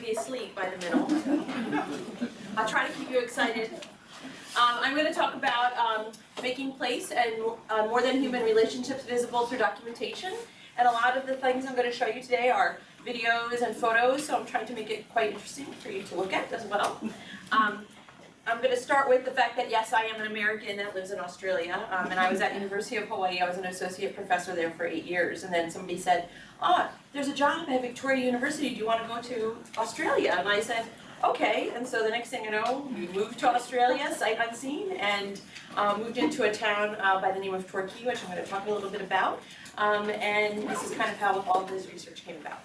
be asleep by the middle. I'll try to keep you excited. I'm going to talk about making place and more than human relationships visible through documentation. And a lot of the things I'm going to show you today are videos and photos, so I'm trying to make it quite interesting for you to look at as well. I'm going to start with the fact that yes, I am an American that lives in Australia, and I was at University of Hawaii. I was an associate professor there for 8 years, and then somebody said, "Oh, there's a job at Victoria University. Do you want to go to Australia?" And I said, "Okay." And so the next thing I know, we moved to Australia, sight unseen, and moved into a town by the name of Torquay, which I'm going to talk a little bit about. And this is kind of how all of this research came about.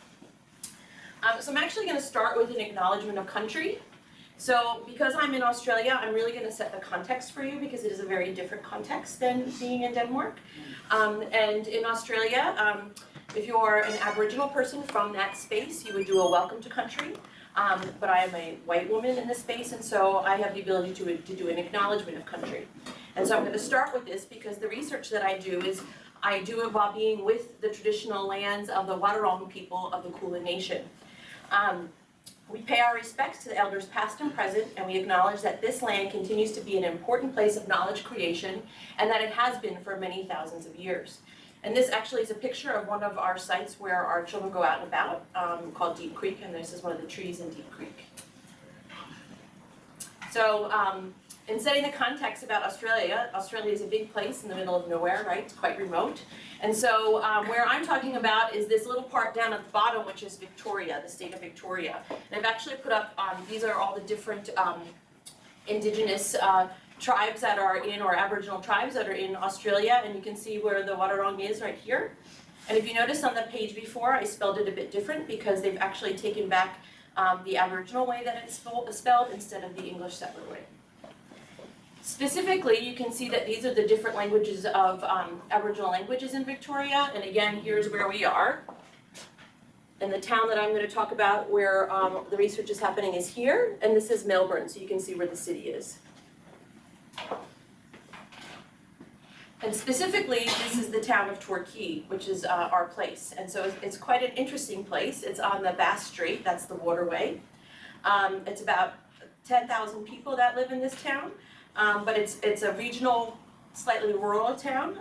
So I'm actually going to start with an acknowledgement of country. So because I'm in Australia, I'm really going to set the context for you because it is a very different context than being in Denmark. And in Australia, if you're an Aboriginal person from that space, you would do a welcome to country. But I am a white woman in this space, and so I have the ability to do an acknowledgement of country. And so I'm going to start with this because the research that I do it while being with the traditional lands of the Wadawurrung people of the Kulin Nation. We pay our respects to the elders past and present, and we acknowledge that this land continues to be an important place of knowledge creation, and that it has been for many thousands of years. And this actually is a picture of one of our sites where our children go out and about, called Deep Creek, and this is one of the trees in Deep Creek. So in setting the context about Australia, Australia is a big place in the middle of nowhere, right? It's quite remote. And so where I'm talking about is this little part down at the bottom, which is Victoria, the state of Victoria. And I've actually put up, these are all the different indigenous tribes that are in, or Aboriginal tribes that are in Australia, and you can see where the Wadawurrung is right here. And if you notice on the page before, I spelled it a bit different because they've actually taken back the Aboriginal way that it's spelled instead of the English settler way. Specifically, you can see that these are the different languages of Aboriginal languages in Victoria, and again, here's where we are. And the town that I'm going to talk about where the research is happening is here, and this is Melbourne, so you can see where the city is. And specifically, this is the town of Torquay, which is our place. And so it's quite an interesting place. It's on the Bass Strait, that's the waterway. It's about 10,000 people that live in this town, but it's a regional, slightly rural town,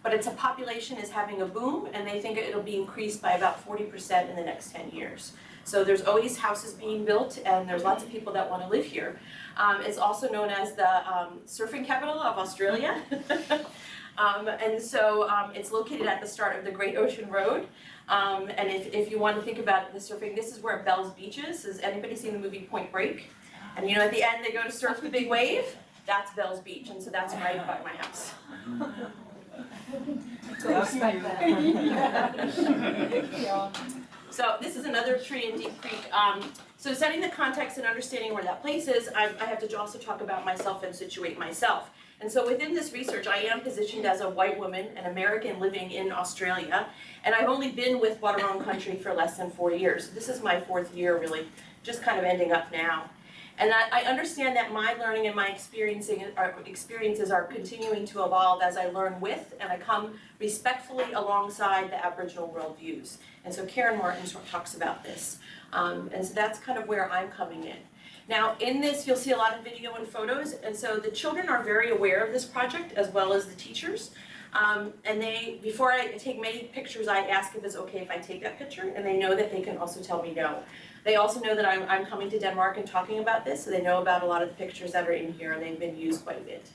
but its population is having a boom, and they think it'll be increased by about 40% in the next 10 years. So there's always houses being built, and there's lots of people that want to live here. It's also known as the surfing capital of Australia. And so it's located at the start of the Great Ocean Road. And if you want to think about the surfing, this is where Bell's Beach is. Has anybody seen the movie Point Break? And you know, at the end they go to surf the big wave? That's Bell's Beach, and so that's right by my house. So this is another tree in Deep Creek. So setting the context and understanding where that place is, I have to also talk about myself and situate myself. And so within this research, I am positioned as a white woman, an American living in Australia, and I've only been with Wadawurrung country for less than 4 years. This is my 4th year, really, just kind of ending up now. And I understand that my learning and my experiences are continuing to evolve as I learn with and I come respectfully alongside the Aboriginal worldviews. And so Karen Martin talks about this. And so that's kind of where I'm coming in. Now in this, you'll see a lot of video and photos, and so the children are very aware of this project as well as the teachers. And before I take many pictures, I ask if it's okay if I take that picture, and they know that they can also tell me no. They also know that I'm coming to Denmark and talking about this, so they know about a lot of the pictures that are in here, and they've been used quite a bit.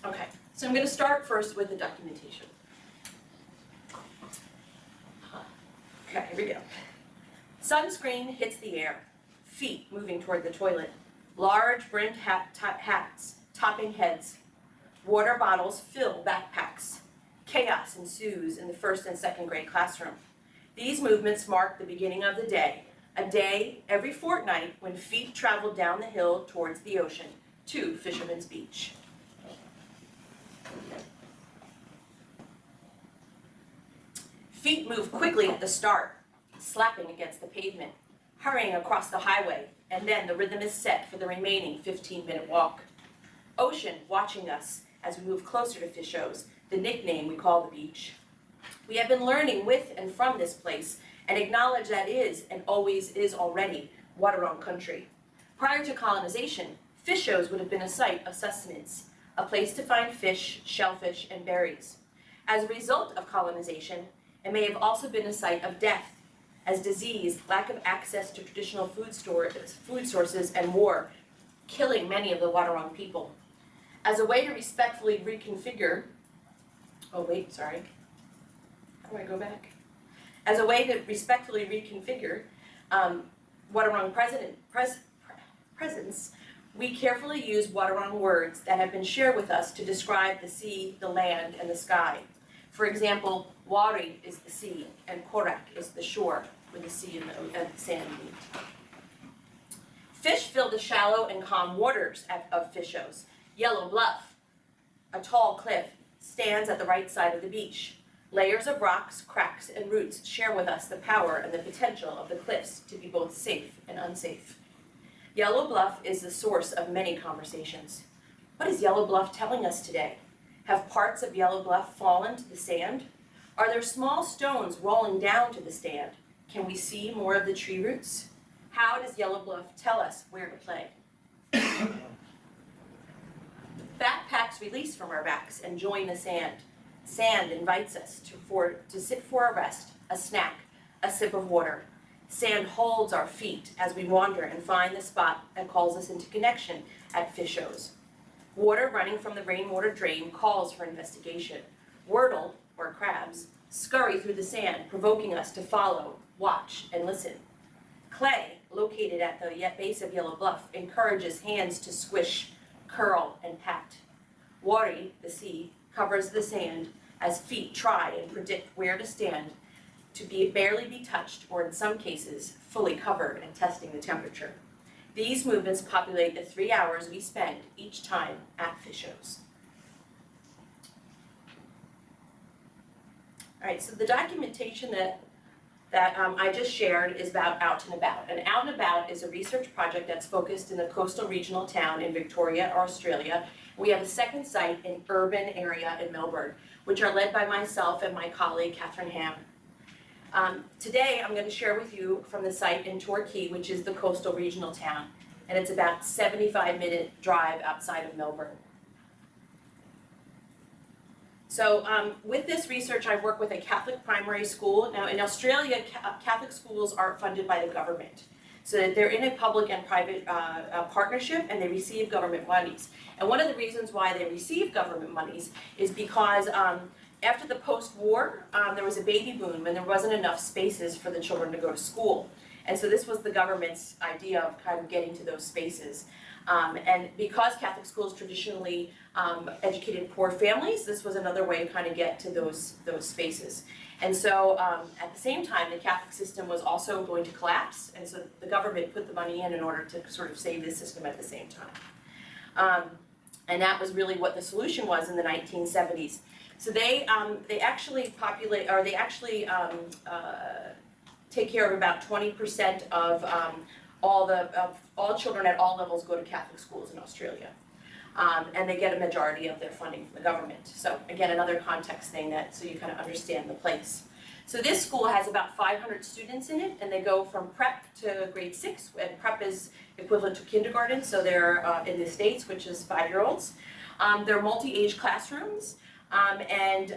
Okay, so I'm going to start first with the documentation. Okay, here we go. Sunscreen hits the air. Feet moving toward the toilet. Large brimmed hats topping heads. Water bottles fill backpacks. Chaos ensues in the 1st and 2nd grade classroom. These movements mark the beginning of the day, a day every fortnight when feet travel down the hill towards the ocean, to Fisherman's Beach. Feet move quickly at the start, slapping against the pavement, hurrying across the highway, and then the rhythm is set for the remaining 15-minute walk. Ocean watching us as we move closer to Fishos, the nickname we call the beach. We have been learning with and from this place, and acknowledge that is and always is already waterwrong country. Prior to colonization, fish shows would have been a site of sustenance, a place to find fish, shellfish, and berries. As a result of colonization, it may have also been a site of death, as disease, lack of access to traditional food sources, and war, killing many of the waterwrong people. As a way to respectfully reconfigure, how do I go back? As a way to respectfully reconfigure waterwrong presence, we carefully use waterwrong words that have been shared with us to describe the sea, the land, and the sky. For example, wari is the sea, and korak is the shore, where the sea and the sand meet. Fish fill the shallow and calm waters of fish shows. Yellow Bluff, a tall cliff, stands at the right side of the beach. Layers of rocks, cracks, and roots share with us the power and the potential of the cliffs to be both safe and unsafe. Yellow Bluff is the source of many conversations. What is Yellow Bluff telling us today? Have parts of Yellow Bluff fallen to the sand? Are there small stones rolling down to the sand? Can we see more of the tree roots? How does Yellow Bluff tell us where to play? Backpacks release from our backs and join the sand. Sand invites us to sit for a rest, a snack, a sip of water. Sand holds our feet as we wander and find the spot that calls us into connection at fish shows. Water running from the rainwater drain calls for investigation. Wordle, or crabs, scurry through the sand, provoking us to follow, watch, and listen. Clay, located at the base of Yellow Bluff, encourages hands to squish, curl, and pat. Wari, the sea, covers the sand as feet try and predict where to stand to barely be touched, or in some cases, fully covered and testing the temperature. These movements populate the 3 hours we spend each time at fish shows. All right, so the documentation that I just shared is about Out and About. And Out and About is a research project that's focused in the coastal regional town in Victoria, Australia. We have a second site in urban area in Melbourne, which are led by myself and my colleague, Catherine Ham. Today, I'm going to share with you from the site in Torquay, which is the coastal regional town. And it's about 75-minute drive outside of Melbourne. So with this research, I work with a Catholic primary school. Now in Australia, Catholic schools are funded by the government. So they're in a public and private partnership, and they receive government monies. And one of the reasons why they receive government monies is because after the post-war, there was a baby boom and there wasn't enough spaces for the children to go to school. And so this was the government's idea of kind of getting to those spaces. And because Catholic schools traditionally educated poor families, this was another way to kind of get to those spaces. And so at the same time, the Catholic system was also going to collapse, and so the government put the money in order to sort of save the system at the same time. And that was really what the solution was in the 1970s. So they actually take care of about 20% of all children at all levels go to Catholic schools in Australia. And they get a majority of their funding from the government. So again, another context thing so you kind of understand the place. So this school has about 500 students in it, and they go from prep to grade 6, and prep is equivalent to kindergarten, so they're in the States, which is 5-year-olds. They're multi-age classrooms, and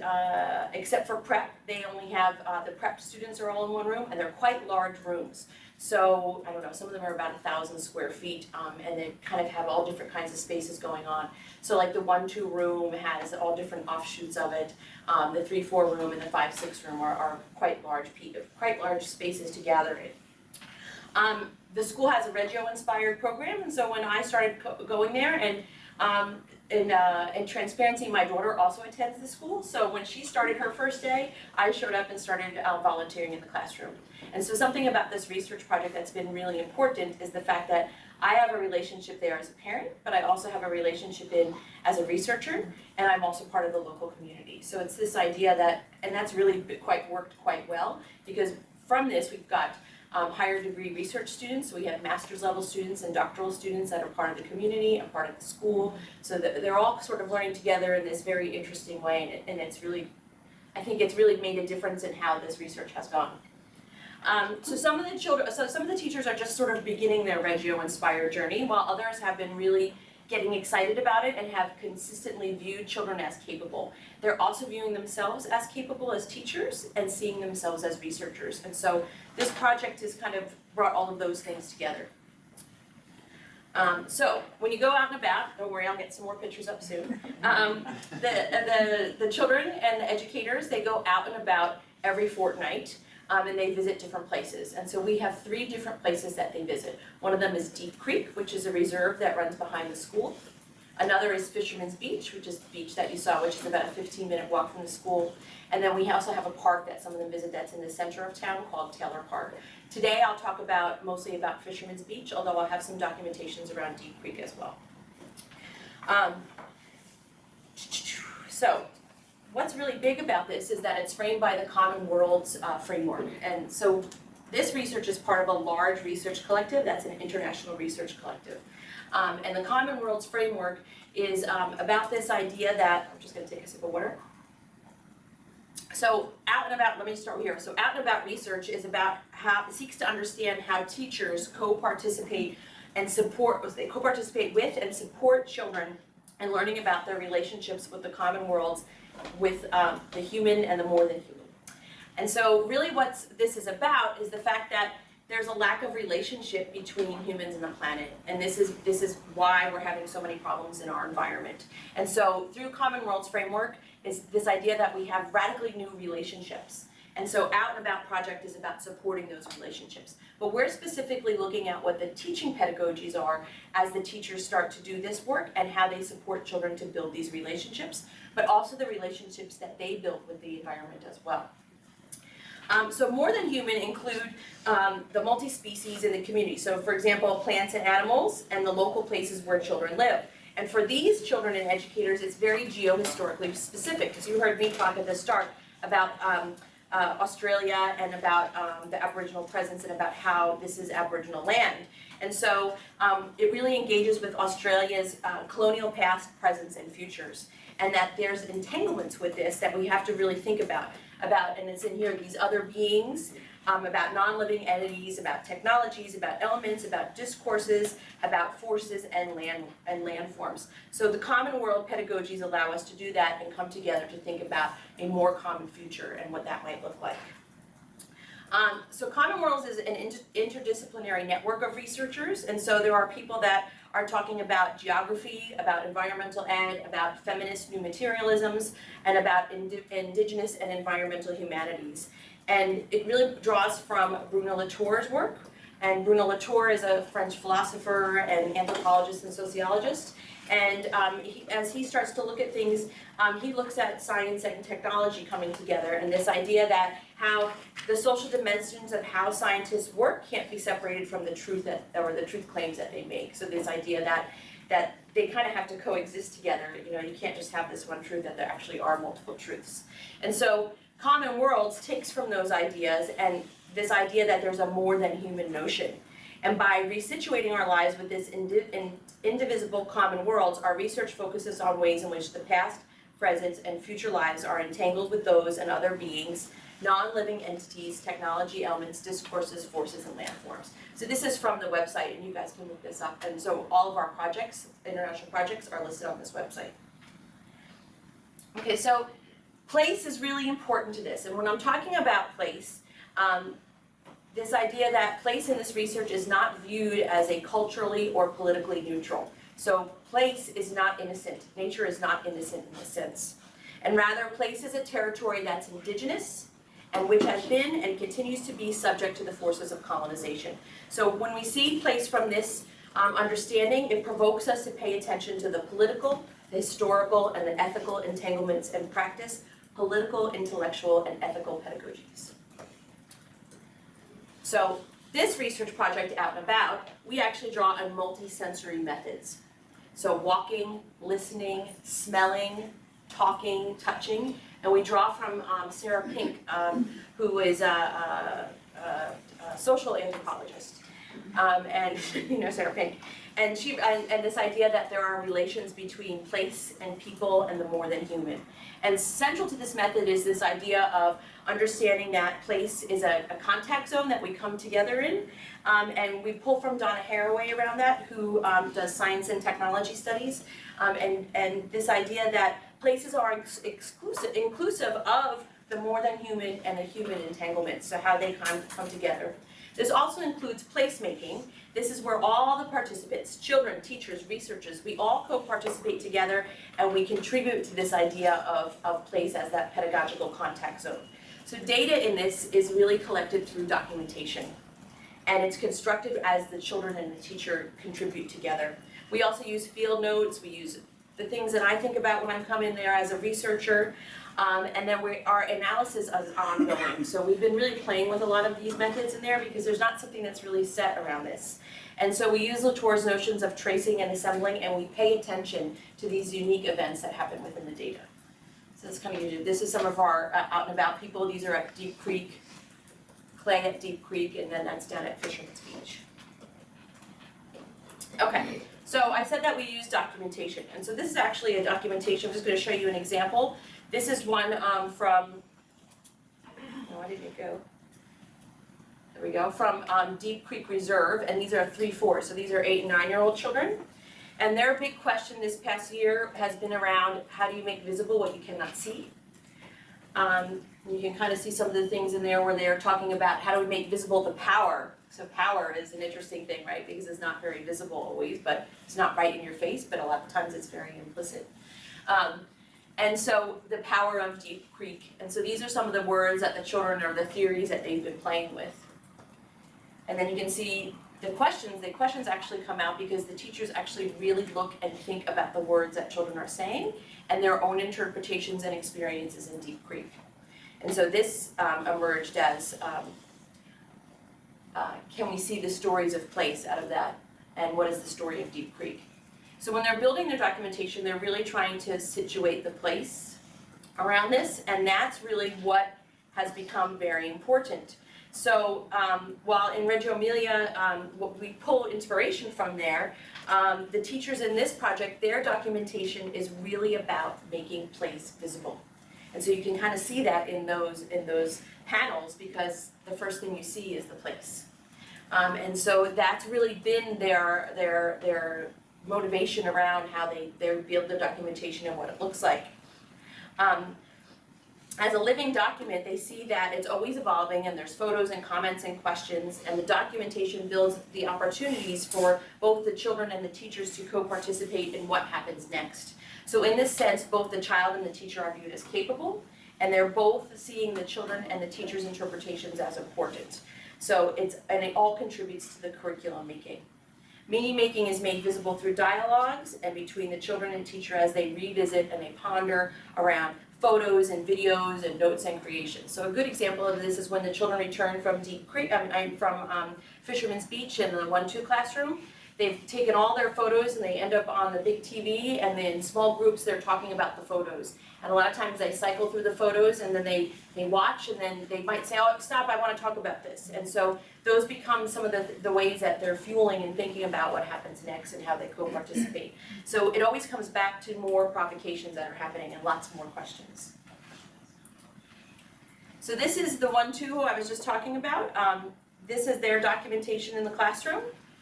except for prep, they only have, the prep students are all in one room, and they're quite large rooms. So, I don't know, some of them are about 1,000 square feet, and they kind of have all different kinds of spaces going on. So like the 1-2 room has all different offshoots of it. The 3-4 room and the 5-6 room are quite large spaces to gather in. The school has a Reggio-inspired program, and so when I started going there, and in transparency, my daughter also attends the school, so when she started her first day, I showed up and started volunteering in the classroom. And so something about this research project that's been really important is the fact that I have a relationship there as a parent, but I also have a relationship as a researcher, and I'm also part of the local community. So it's this idea that, and that's really worked quite well, because from this we've got higher degree research students. So we have master's level students and doctoral students that are part of the community and part of the school. So they're all sort of learning together in this very interesting way, and it's really, I think it's really made a difference in how this research has gone. So some of the teachers are just sort of beginning their Reggio Inspire journey, while others have been really getting excited about it and have consistently viewed children as capable. They're also viewing themselves as capable as teachers and seeing themselves as researchers. And so this project has kind of brought all of those things together. So when you go out and about, don't worry, I'll get some more pictures up soon. The children and the educators, they go out and about every fortnight. And they visit different places. And so we have 3 different places that they visit. One of them is Deep Creek, which is a reserve that runs behind the school. Another is Fisherman's Beach, which is the beach that you saw, which is about a 15-minute walk from the school. And then we also have a park that some of them visit that's in the center of town called Taylor Park. Today I'll talk mostly about Fisherman's Beach, although I'll have some documentations around Deep Creek as well. So, what's really big about this is that it's framed by the Common Worlds framework. And so this research is part of a large research collective that's an international research collective. And the Common Worlds framework is about this idea that, I'm just going to take a sip of water. So out and about, let me start here. So out and about research is about it seeks to understand how teachers co-participate with and support children in learning about their relationships with the common worlds, with the human and the more than human. And so really what this is about is the fact that there's a lack of relationship between humans and the planet. And this is why we're having so many problems in our environment. And so through Common Worlds framework is this idea that we have radically new relationships. And so Out and About project is about supporting those relationships. But we're specifically looking at what the teaching pedagogies are as the teachers start to do this work and how they support children to build these relationships, but also the relationships that they build with the environment as well. So more than human include the multi-species in the community. So for example, plants and animals and the local places where children live. And for these children and educators, it's very geohistorically specific, because you heard me talk at the start about Australia and about the Aboriginal presence and about how this is Aboriginal land. And so it really engages with Australia's colonial past, presence, and futures. And that there's entanglements with this that we have to really think about, and it's in here, these other beings, about non-living entities, about technologies, about elements, about discourses, about forces and landforms. So the common world pedagogies allow us to do that and come together to think about a more common future and what that might look like. So Common Worlds is an interdisciplinary network of researchers, and so there are people that are talking about geography, about environmental ed, about feminist new materialisms, and about indigenous and environmental humanities. And it really draws from Bruno Latour's work, and Bruno Latour is a French philosopher and anthropologist and sociologist. And as he starts to look at things, he looks at science and technology coming together, and this idea that how the social dimensions of how scientists work can't be separated from the truth or the truth claims that they make. So this idea that they kind of have to coexist together. You know, you can't just have this one truth, that there actually are multiple truths. And so Common Worlds takes from those ideas and this idea that there's a more than human notion. And by resituating our lives with this indivisible common worlds, our research focuses on ways in which the past, present, and future lives are entangled with those and other beings, non-living entities, technology elements, discourses, forces, and landforms. So this is from the website, and you guys can look this up. And so all of our projects, international projects, are listed on this website. Okay, so place is really important to this. And when I'm talking about place, this idea that place in this research is not viewed as a culturally or politically neutral. So place is not innocent. Nature is not innocent in this sense. And rather, place is a territory that's indigenous and which has been and continues to be subject to the forces of colonization. So when we see place from this understanding, it provokes us to pay attention to the political, the historical, and the ethical entanglements and practice political, intellectual, and ethical pedagogies. So this research project, Out and About, we actually draw on multisensory methods. So walking, listening, smelling, talking, touching, and we draw from Sarah Pink, who is a social anthropologist, and you know Sarah Pink. and this idea that there are relations between place and people and the more than human. And central to this method is this idea of understanding that place is a contact zone that we come together in. And we pull from Donna Haraway around that, who does science and technology studies. And this idea that places are inclusive of the more than human and the human entanglement, so how they come together. This also includes placemaking. This is where all the participants, children, teachers, researchers, we all co-participate together and we contribute to this idea of place as that pedagogical contact zone. So data in this is really collected through documentation. And it's constructed as the children and the teacher contribute together. We also use field notes, we use the things that I think about when I'm coming there as a researcher, and then our analysis is ongoing. So we've been really playing with a lot of these methods in there because there's not something that's really set around this. And so we use Latour's notions of tracing and assembling, and we pay attention to these unique events that happen within the data. So that's kind of usual. This is some of our out and about people. These are at Deep Creek, Clay at Deep Creek, and then that's down at Fisherman's Beach. Okay, so I said that we use documentation, and so this is actually a documentation. I'm just going to show you an example. This is one from, where did it go? There we go, from Deep Creek Reserve, and these are 3-4, so these are 8 and 9-year-old children. And their big question this past year has been around how do you make visible what you cannot see? You can kind of see some of the things in there where they're talking about how do we make visible the power. So power is an interesting thing, right? Because it's not very visible always, but it's not right in your face, but a lot of times it's very implicit. And so the power of Deep Creek. And so these are some of the words that the children, or the theories that they've been playing with. And then you can see the questions actually come out because the teachers actually really look and think about the words that children are saying and their own interpretations and experiences in Deep Creek. And so this emerged as, can we see the stories of place out of that? And what is the story of Deep Creek? So when they're building their documentation, they're really trying to situate the place around this, and that's really what has become very important. So while in Reggio Emilia, we pull inspiration from there, the teachers in this project, their documentation is really about making place visible. And so you can kind of see that in those panels because the first thing you see is the place. And so that's really been their motivation around how they build their documentation and what it looks like. As a living document, they see that it's always evolving and there's photos and comments and questions, and the documentation builds the opportunities for both the children and the teachers to co-participate in what happens next. So in this sense, both the child and the teacher are viewed as capable, and they're both seeing the children and the teacher's interpretations as important. So and it all contributes to the curriculum making. Meaning making is made visible through dialogues and between the children and teacher as they revisit and they ponder around photos and videos and notes and creations. So a good example of this is when the children return from Deep Creek, from Fisherman's Beach in the 1-2 classroom. They've taken all their photos and they end up on the big TV, and then in small groups they're talking about the photos. And a lot of times they cycle through the photos and then they watch, and then they might say, oh, stop, I want to talk about this. And so those become some of the ways that they're fueling and thinking about what happens next and how they co-participate. So it always comes back to more provocations that are happening and lots more questions. So this is the 1-2 I was just talking about. This is their documentation in the classroom.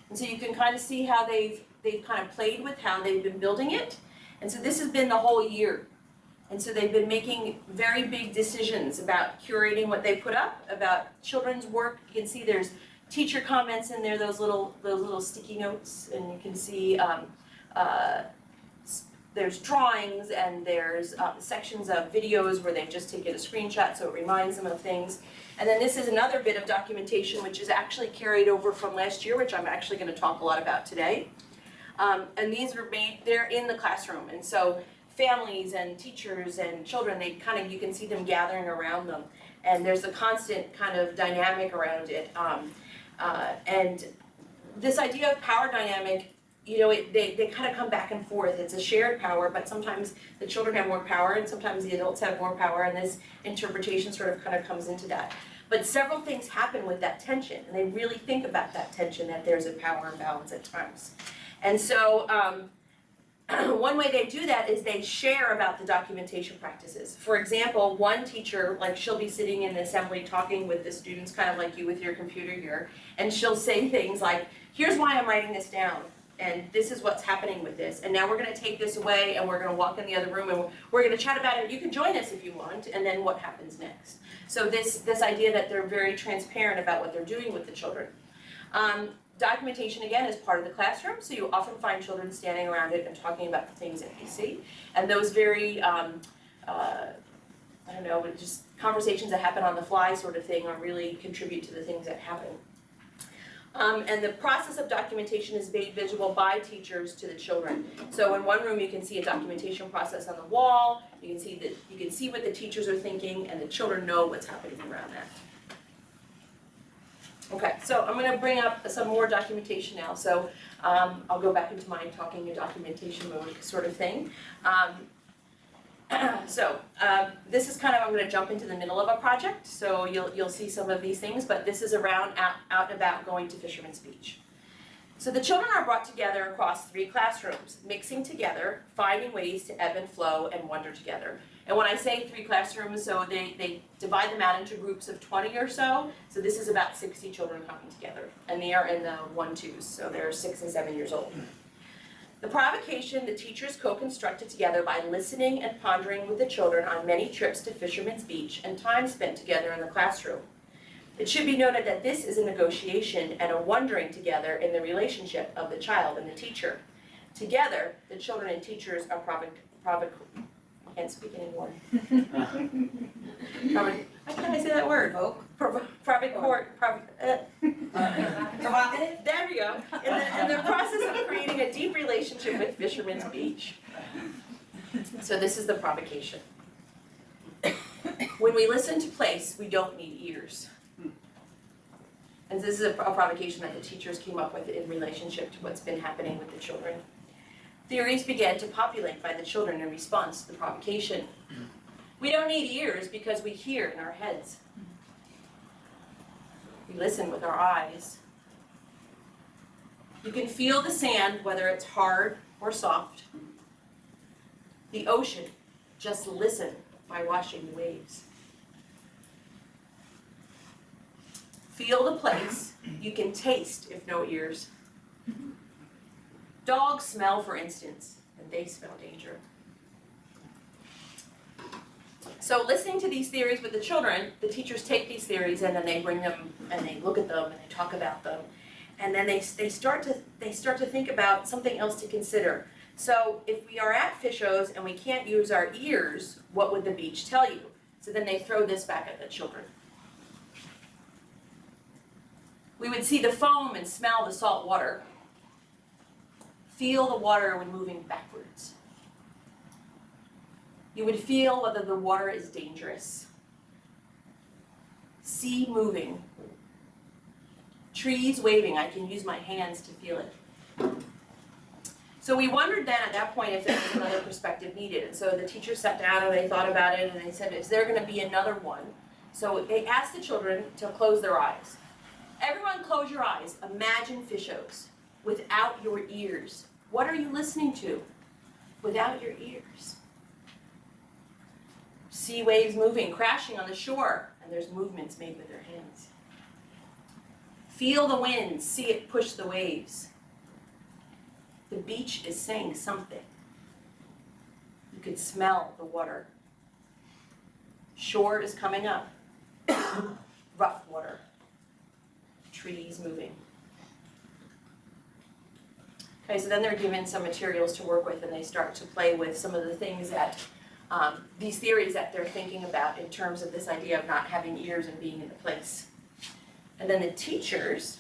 And so you can kind of see how they've kind of played with how they've been building it. And so this has been the whole year. And so they've been making very big decisions about curating what they put up, about children's work. You can see there's teacher comments in there, those little sticky notes, and you can see there's drawings, and there's sections of videos where they've just taken a screenshot so it reminds them of things. And then this is another bit of documentation which is actually carried over from last year, which I'm actually going to talk a lot about today. And these were made, they're in the classroom, and so families and teachers and children, you can see them gathering around them, and there's a constant kind of dynamic around it. And this idea of power dynamic, they kind of come back and forth. It's a shared power, but sometimes the children have more power and sometimes the adults have more power, and this interpretation sort of kind of comes into that. But several things happen with that tension, and they really think about that tension, that there's a power imbalance at times. And so one way they do that is they share about the documentation practices. For example, one teacher, like she'll be sitting in the assembly talking with the students, kind of like you with your computer here, and she'll say things like, here's why I'm writing this down, and this is what's happening with this, and now we're going to take this away and we're going to walk in the other room and we're going to chat about it. You can join us if you want, and then what happens next. So this idea that they're very transparent about what they're doing with the children. Documentation, again, is part of the classroom, so you often find children standing around it and talking about the things that they see. And those very, I don't know, just conversations that happen on the fly sort of thing are really contribute to the things that happen. And the process of documentation is made visible by teachers to the children. So in one room you can see a documentation process on the wall, you can see what the teachers are thinking, and the children know what's happening around that. Okay, so I'm going to bring up some more documentation now. So I'll go back into my talking in documentation mode sort of thing. This is kind of, I'm going to jump into the middle of a project, so you'll see some of these things, but this is around out and about going to Fisherman's Beach. So the children are brought together across 3 classrooms, mixing together, finding ways to ebb and flow and wonder together. And when I say 3 classrooms, so they divide them out into groups of 20 or so. So this is about 60 children coming together. And they are in the 1-2s, so they're 6 and 7 years old. The provocation the teachers co-constructed together by listening and pondering with the children on many trips to Fisherman's Beach and time spent together in the classroom. It should be noted that this is a negotiation and a wondering together in the relationship of the child and the teacher. Together, the children and teachers are I can't speak anymore. How can I say that word? Provocative? There we go. In the process of creating a deep relationship with Fisherman's Beach. So this is the provocation. When we listen to place, we don't need ears. And this is a provocation that the teachers came up with in relationship to what's been happening with the children. Theories began to populate by the children in response to the provocation. We don't need ears because we hear in our heads. We listen with our eyes. You can feel the sand, whether it's hard or soft. The ocean, just listen by watching the waves. Feel the place, you can taste if no ears. Dogs smell, for instance, and they smell danger. So listening to these theories with the children, the teachers take these theories and then they bring them and they look at them and they talk about them. And then they start to think about something else to consider. So if we are at Fishos and we can't use our ears, what would the beach tell you? So then they throw this back at the children. We would see the foam and smell the salt water. Feel the water when moving backwards. You would feel whether the water is dangerous. Sea moving. Trees waving. I can use my hands to feel it. So we wondered then at that point if there was another perspective needed. And so the teachers sat down and they thought about it and they said, is there going to be another one? So they asked the children to close their eyes. Everyone close your eyes. Imagine Fishos without your ears. What are you listening to without your ears? Sea waves moving, crashing on the shore, and there's movements made with their hands. Feel the wind, see it push the waves. The beach is saying something. You could smell the water. Shore is coming up. Rough water. Trees moving. Okay, so then they're given some materials to work with and they start to play with some of the things that, these theories that they're thinking about in terms of this idea of not having ears and being in the place. And then the teachers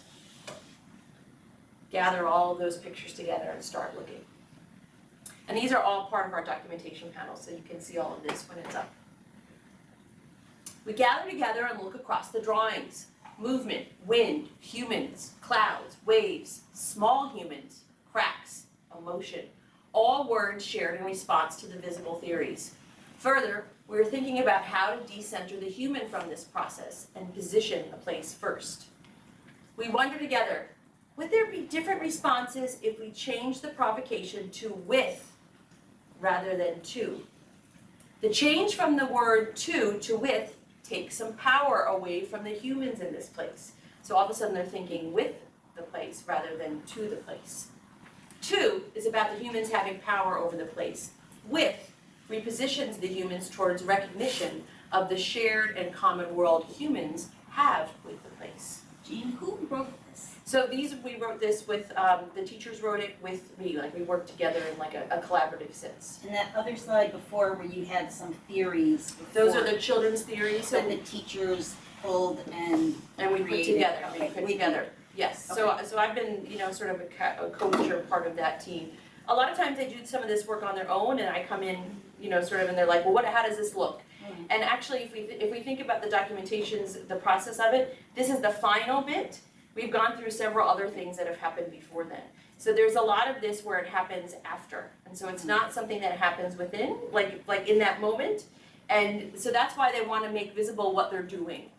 gather all of those pictures together and start looking. And these are all part of our documentation panel, so you can see all of this when it's up. We gather together and look across the drawings. Movement, wind, humans, clouds, waves, small humans, cracks, emotion, all words shared in response to the visible theories. Further, we were thinking about how to decenter the human from this process and position a place first. We wonder together, Would there be different responses if we change the provocation to with rather than to? The change from the word to with takes some power away from the humans in this place. So all of a sudden they're thinking with the place rather than to the place. To is about the humans having power over the place. With repositions the humans towards recognition of the shared and common world humans have with the place. Jeanne, who wrote this? So we wrote this with, the teachers wrote it with me, like we worked together in like a collaborative sense. And that other slide before where you had some theories. Those are the children's theories, so that the teachers pulled and we put created. together, Okay, we put together, yes. So I've been, sort of a coach or part of that team. A lot of times they do some of this work on their own and I come in, sort of, and they're like, well, how does this look? Mm-hmm. And actually, if we think about the documentations, the process of it, this is the final bit. We've gone through several other things that have happened before then. So there's a lot of this where it happens after. And so it's not something that happens within, like in that moment. And so that's why they want to make visible what they're doing.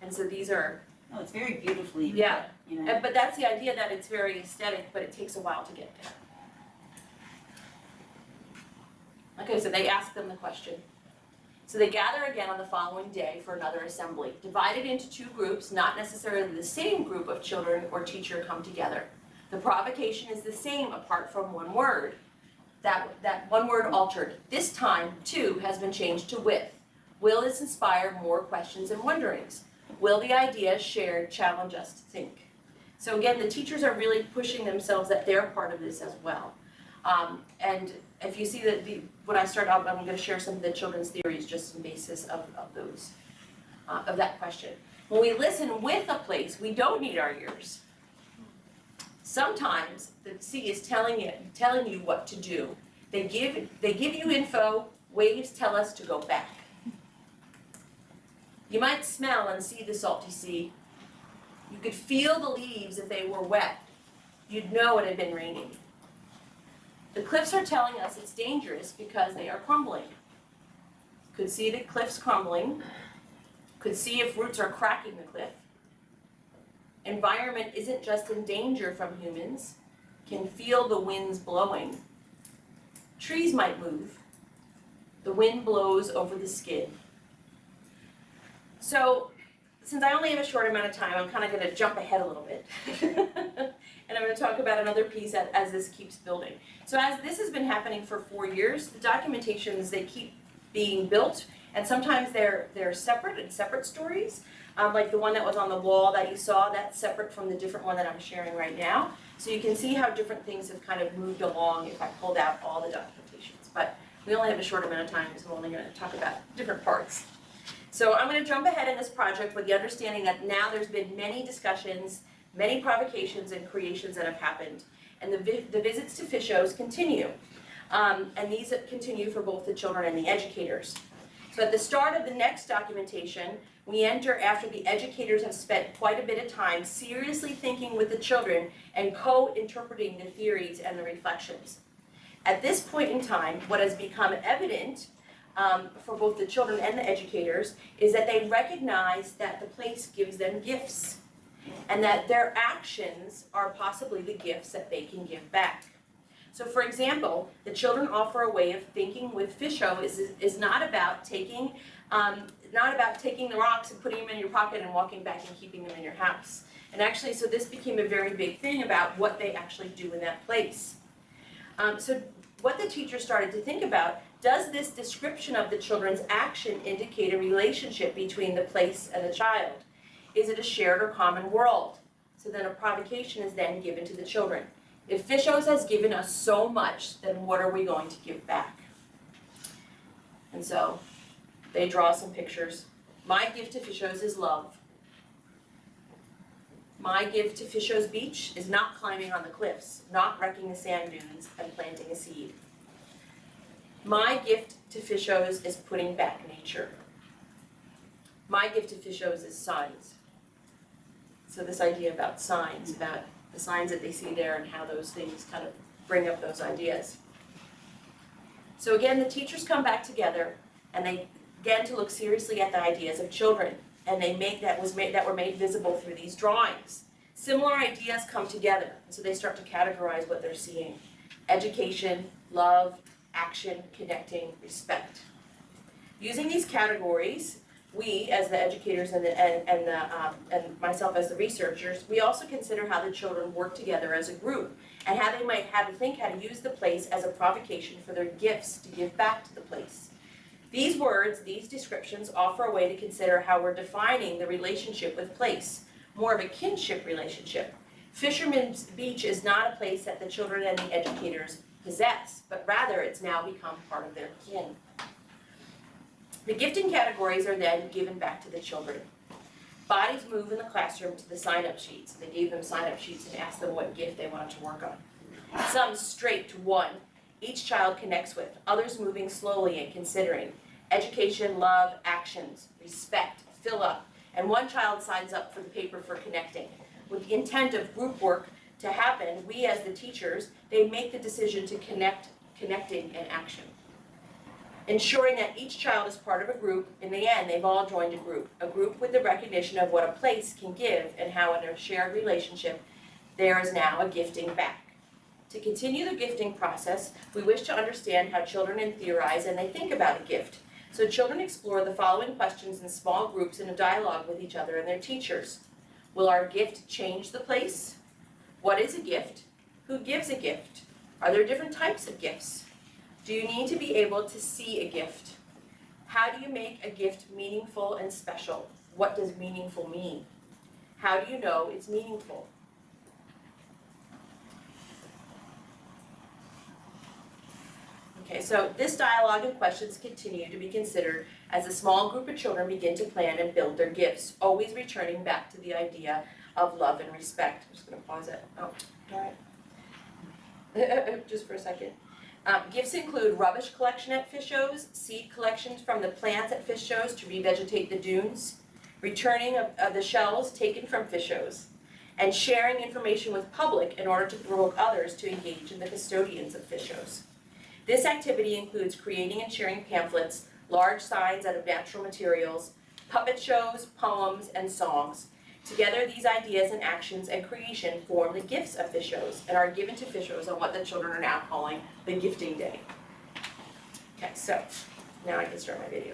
And so these are... Oh, it's very beautifully yeah. put, But that's the idea, that it's very aesthetic, but it takes a while to get there. Okay, so they ask them the question. So they gather again on the following day for another assembly, divided into two groups, not necessarily the same group of children or teacher come together. The provocation is the same apart from one word. That one word altered. This time, to has been changed to with. Will this inspire more questions and wonderings? Will the ideas shared challenge us to think? So again, the teachers are really pushing themselves that they're part of this as well. And if you see that when I start out, I'm going to share some of the children's theories just in basis of those, of that question. When we listen with a place, we don't need our ears. Sometimes the C is telling you what to do. They give you info, waves tell us to go back. You might smell and see the salty sea. You could feel the leaves if they were wet. You'd know it had been raining. The cliffs are telling us it's dangerous because they are crumbling. Could see the cliffs crumbling. Could see if roots are cracking the cliff. Environment isn't just in danger from humans. Can feel the winds blowing. Trees might move. The wind blows over the skin. So, since I only have a short amount of time, I'm kind of going to jump ahead a little bit. And I'm going to talk about another piece as this keeps building. So as this has been happening for 4 years, the documentations, they keep being built, and sometimes they're separate stories. Like the one that was on the wall that you saw, that's separate from the different one that I'm sharing right now. So you can see how different things have kind of moved along if I pulled out all the documentations. But we only have a short amount of time, so I'm only going to talk about different parts. So I'm going to jump ahead in this project with the understanding that now there's been many discussions, many provocations and creations that have happened. And the visits to fish shows continue. And these continue for both the children and the educators. So at the start of the next documentation, we enter after the educators have spent quite a bit of time seriously thinking with the children and co-interpreting the theories and the reflections. At this point in time, what has become evident for both the children and the educators is that they recognize that the place gives them gifts and that their actions are possibly the gifts that they can give back. So for example, the children offer a way of thinking with Fisho is not about taking the rocks and putting them in your pocket and walking back and keeping them in your house. And actually, so this became a very big thing about what they actually do in that place. So what the teachers started to think about, does this description of the children's action indicate a relationship between the place and the child? Is it a shared or common world? So then a provocation is then given to the children. If Fishos has given us so much, then what are we going to give back? And so they draw some pictures. My gift to Fishos is love. My gift to Fishos Beach is not climbing on the cliffs, not wrecking the sand dunes, and planting a seed. My gift to Fishos is putting back nature. My gift to Fishos is signs. So this idea about signs, about the signs that they see there and how those things kind of bring up those ideas. So again, the teachers come back together and they began to look seriously at the ideas of children, and they that were made visible through these drawings. Similar ideas come together, and so they start to categorize what they're seeing. Education, love, action, connecting, respect. Using these categories, we as the educators and myself as the researchers, we also consider how the children work together as a group and how they might have to think how to use the place as a provocation for their gifts to give back to the place. These words, these descriptions offer a way to consider how we're defining the relationship with place, more of a kinship relationship. Fisherman's Beach is not a place that the children and the educators possess, but rather it's now become part of their kin. The gifting categories are then given back to the children. Bodies move in the classroom to the sign-up sheets. They gave them sign-up sheets and asked them what gift they wanted to work on. Some straight to one, each child connects with, others moving slowly and considering. Education, love, actions, respect, fill up, and one child signs up for the paper for connecting. With the intent of group work to happen, we as the teachers, they make the decision to connecting and action. Ensuring that each child is part of a group, in the end, they've all joined a group with the recognition of what a place can give and how in a shared relationship, there is now a gifting back. To continue the gifting process, we wish to understand how children theorize and they think about a gift. So children explore the following questions in small groups in a dialogue with each other and their teachers. Will our gift change the place? What is a gift? Who gives a gift? Are there different types of gifts? Do you need to be able to see a gift? How do you make a gift meaningful and special? What does meaningful mean? How do you know it's meaningful? Okay, so this dialogue and questions continue to be considered as a small group of children begin to plan and build their gifts, always returning back to the idea of love and respect. I'm just going to pause it. Oh, all right. Just for a second. Gifts include rubbish collection at fish shows, seed collections from the plants at fish shows to revegetate the dunes, returning of the shells taken from fish shows, and sharing information with public in order to provoke others to engage in the custodians of fish shows. This activity includes creating and sharing pamphlets, large signs out of natural materials, puppet shows, poems, and songs. Together, these ideas and actions and creation form the gifts of fish shows and are given to fish shows on what the children are now calling the gifting day. Okay, so now I can start my video.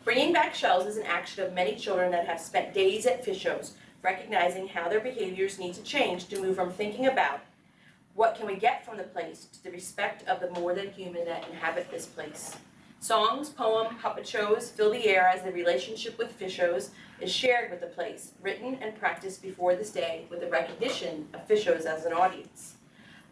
Bringing back shells is an action of many children that have spent days at fish shows, recognizing how their behaviors need to change to move from thinking about what can we get from the place to the respect of the more than human that inhabit this place. Songs, poem, puppet shows fill the air as the relationship with fish shows is shared with the place, written and practiced before this day with the recognition of fish shows as an audience.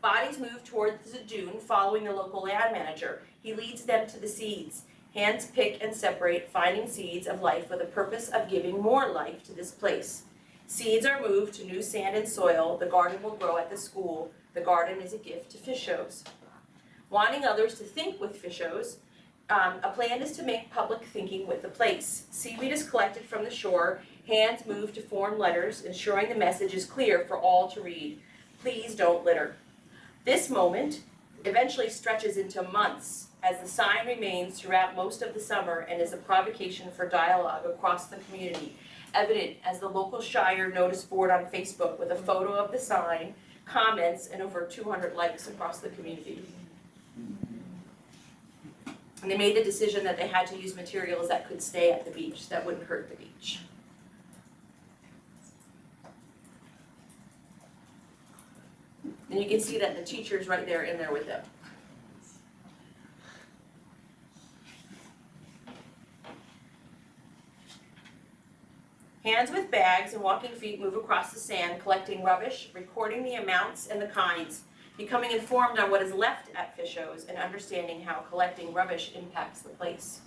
Bodies move towards the dune following the local land manager. He leads them to the seeds. Hands pick and separate, finding seeds of life for the purpose of giving more life to this place. Seeds are moved to new sand and soil. The garden will grow at the school. The garden is a gift to fish shows. Wanting others to think with fish shows, a plan is to make public thinking with the place. Seaweed is collected from the shore. Hands move to form letters, ensuring the message is clear for all to read. Please don't litter. This moment eventually stretches into months as the sign remains throughout most of the summer and is a provocation for dialogue across the community, evident as the local Shire notice board on Facebook with a photo of the sign, comments, and over 200 likes across the community. And they made the decision that they had to use materials that could stay at the beach, that wouldn't hurt the beach. And you can see that the teacher's right there in there with them. Hands with bags and walking feet move across the sand, collecting rubbish, recording the amounts and the kinds, becoming informed on what is left at fish shows, and understanding how collecting rubbish impacts the place.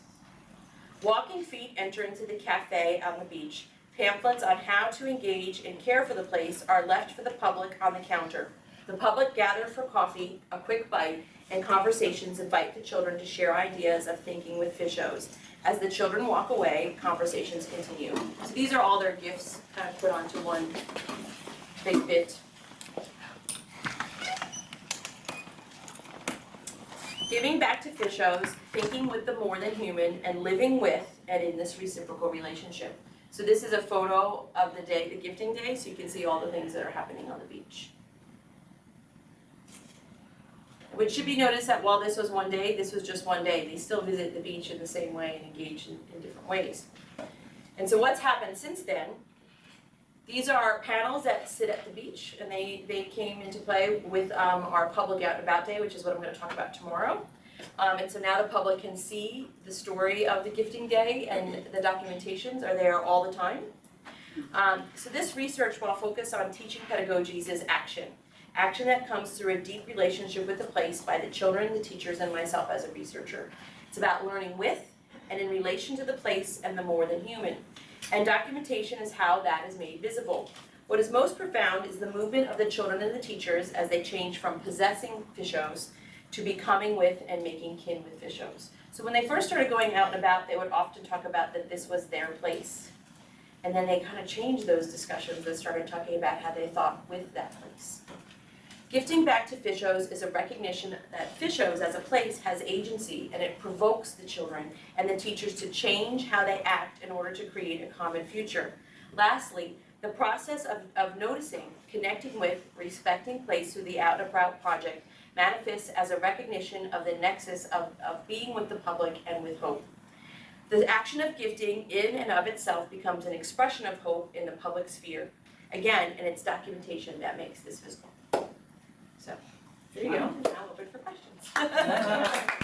Walking feet enter into the cafe on the beach. Pamphlets on how to engage and care for the place are left for the public on the counter. The public gather for coffee, a quick bite, and conversations invite the children to share ideas of thinking with fish shows. As the children walk away, conversations continue. So these are all their gifts kind of put onto one big bit. Giving back to fish shows, thinking with the more than human, and living with and in this reciprocal relationship. So this is a photo of the day, the gifting day, so you can see all the things that are happening on the beach. Which should be noticed that while this was one day, this was just one day. They still visit the beach in the same way and engage in different ways. And so what's happened since then, these are panels that sit at the beach, and they came into play with our public out and about day, which is what I'm going to talk about tomorrow. And so now the public can see the story of the gifting day, and the documentations are there all the time. So this research will focus on teaching pedagogies as action. Action that comes through a deep relationship with the place by the children, the teachers, and myself as a researcher. It's about learning with and in relation to the place and the more than human. And documentation is how that is made visible. What is most profound is the movement of the children and the teachers as they change from possessing fishos to becoming with and making kin with fishos. So when they first started going out and about, they would often talk about that this was their place. And then they kind of changed those discussions and started talking about how they thought with that place. Gifting back to fishos is a recognition that fishos as a place has agency, and it provokes the children and the teachers to change how they act in order to create a common future. Lastly, the process of noticing, connecting with, respecting place through the Out and About project manifests as a recognition of the nexus of being with the public and with hope. The action of gifting in and of itself becomes an expression of hope in the public sphere. Again, and it's documentation that makes this visible. So, there you go. Now open for questions.